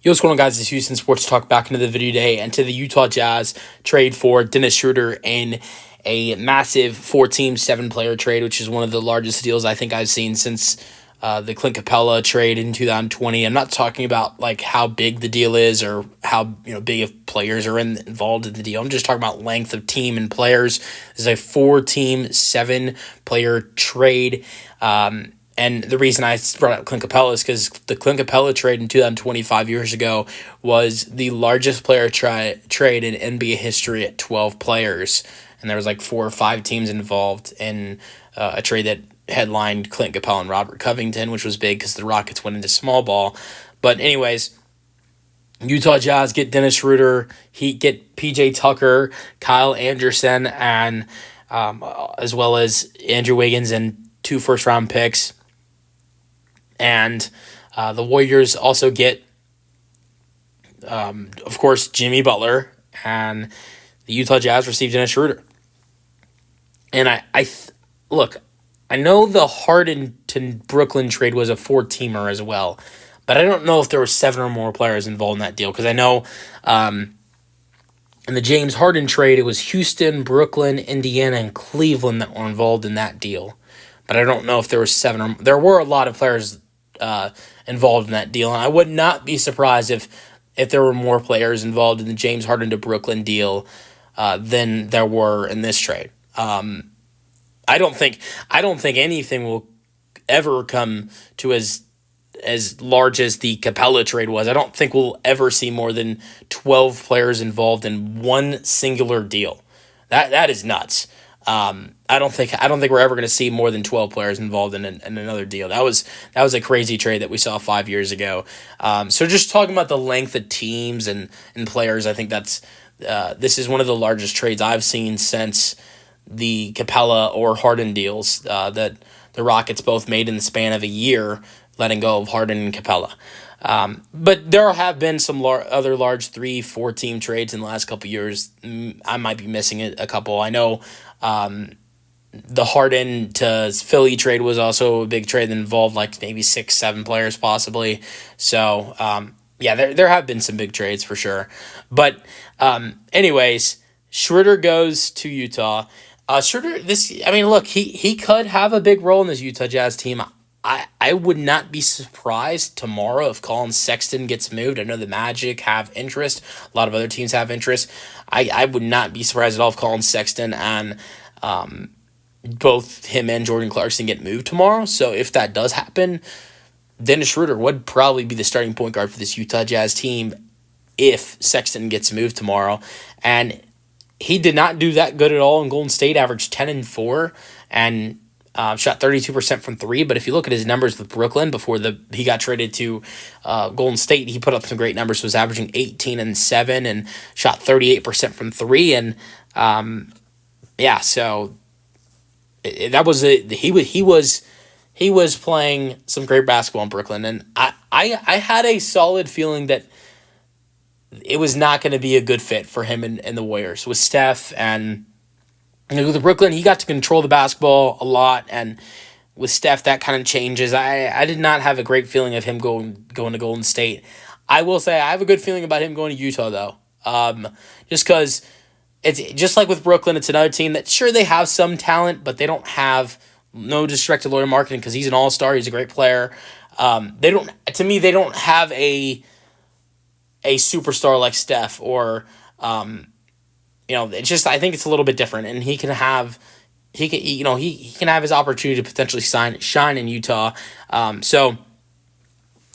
Yo, what's going on, guys? It's Houston Sports Talk back into the video today and to the Utah Jazz trade for Dennis Schroder in a massive 4-team, 7-player trade, which is one of the largest deals I think I've seen since the Clint Capella trade in 2020. I'm not talking about like how big the deal is or how big of players are involved in the deal. I'm just talking about length of team and players. This is a 4-team, 7-player trade. And the reason I brought up Clint Capella is because the Clint Capella trade in 2025 years ago was the largest player trade in NBA history at 12 players. And there was like 4 or 5 teams involved in a trade that headlined Clint Capella and Robert Covington, which was big because the Rockets went into small ball. But anyways, Utah Jazz get Dennis Schroder, Heat get PJ Tucker, Kyle Anderson, and as well as Andrew Wiggins and 2 first-round picks. And the Warriors also get, of course, Jimmy Butler, and the Utah Jazz received Dennis Schroder. And look, I know the Harden to Brooklyn trade was a 4-teamer as well, but I don't know if there were 7 or more players involved in that deal, because I know in the James Harden trade, it was Houston, Brooklyn, Indiana, and Cleveland that were involved in that deal. But I don't know if there were 7 or there were a lot of players involved in that deal, and I would not be surprised if there were more players involved in the James Harden to Brooklyn deal than there were in this trade. I don't think anything will ever come to as large as the Capella trade was. I don't think we'll ever see more than 12 players involved in one singular deal. That is nuts. I don't think we're ever going to see more than 12 players involved in another deal. That was a crazy trade that we saw 5 years ago. So just talking about the length of teams and players, I think that's this is one of the largest trades I've seen since the Capella or Harden deals that the Rockets both made in the span of a year, letting go of Harden and Capella. But there have been some other large 3-4 team trades in the last couple of years. I might be missing a couple. I know the Harden to Philly trade was also a big trade that involved like maybe 6-7 players possibly. So yeah, there have been some big trades for sure. But anyways, Schroeder goes to Utah. Schroeder, look, he could have a big role in this Utah Jazz team. I would not be surprised tomorrow if Colin Sexton gets moved. I know the Magic have interest. A lot of other teams have interest. I would not be surprised at all if Colin Sexton and both him and Jordan Clarkson get moved tomorrow. So if that does happen, Dennis Schroder would probably be the starting point guard for this Utah Jazz team if Sexton gets moved tomorrow. And he did not do that good at all in Golden State, averaged 10-4 and shot 32% from 3. But if you look at his numbers with Brooklyn before he got traded to Golden State, he put up some great numbers. Was averaging 18-7 and shot 38% from 3. And so that was he was playing some great basketball in Brooklyn, and I had a solid feeling that it was not going to be a good fit for him and the Warriors with Steph. And with Brooklyn, he got to control the basketball a lot, and with Steph, that kind of changes. I did not have a great feeling of him going to Golden State. I will say I have a good feeling about him going to Utah, though, just because it's just like with Brooklyn. It's another team that, sure, they have some talent, but they don't have, no disrespect to Lloyd Marketing because he's an all-star, he's a great player. They don't have a superstar like Steph or it's just, I think it's a little bit different, and he can have his opportunity to potentially shine in Utah. And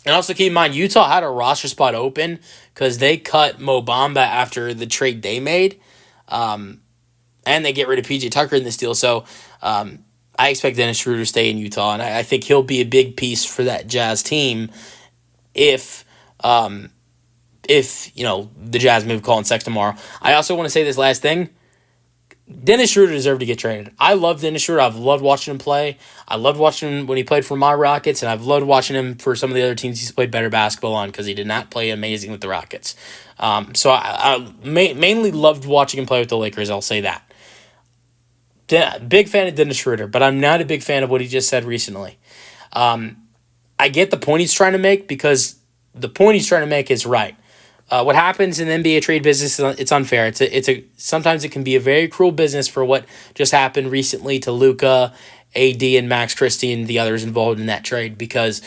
also keep in mind, Utah had a roster spot open because they cut Mo Bamba after the trade they made, and they get rid of PJ Tucker in this deal. So I expect Dennis Schroeder to stay in Utah, and I think he'll be a big piece for that Jazz team if the Jazz move Colin Sexton tomorrow. I also want to say this last thing. Dennis Schroeder deserved to get traded. I love Dennis Schroeder. I've loved watching him play. I loved watching him when he played for my Rockets, and I've loved watching him for some of the other teams he's played better basketball on because he did not play amazing with the Rockets. So I mainly loved watching him play with the Lakers, I'll say that. Big fan of Dennis Schroeder, but I'm not a big fan of what he just said recently. I get the point he's trying to make because the point he's trying to make is right. What happens in the NBA trade business, it's unfair. Sometimes it can be a very cruel business for what just happened recently to Luka, AD, and Max Christie and the others involved in that trade, because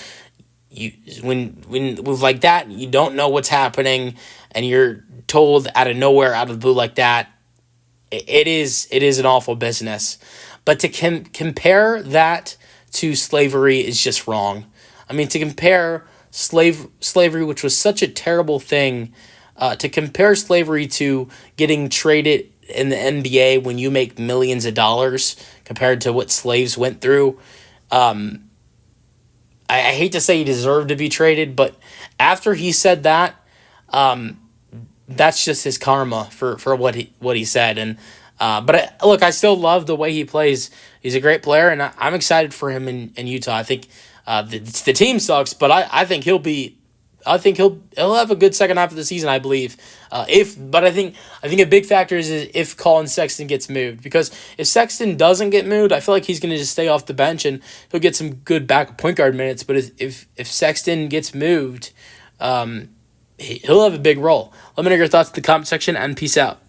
you when with like that, you don't know what's happening and you're told out of nowhere, out of the blue like that. It is an awful business. But to compare that to slavery is just wrong. I mean, to compare slavery, which was such a terrible thing, to compare slavery to getting traded in the NBA when you make millions of dollars compared to what slaves went through. I hate to say he deserved to be traded, but after he said that, that's just his karma for what he said. And look, I still love the way he plays. He's a great player, and I'm excited for him in Utah. I think the team sucks, but I think he'll have a good second half of the season, I believe. I think a big factor is if Colin Sexton gets moved, because if Sexton doesn't get moved, I feel like he's going to just stay off the bench and he'll get some good backup point guard minutes. But if Sexton gets moved, he'll have a big role. Let me know your thoughts in the comment section, and peace out.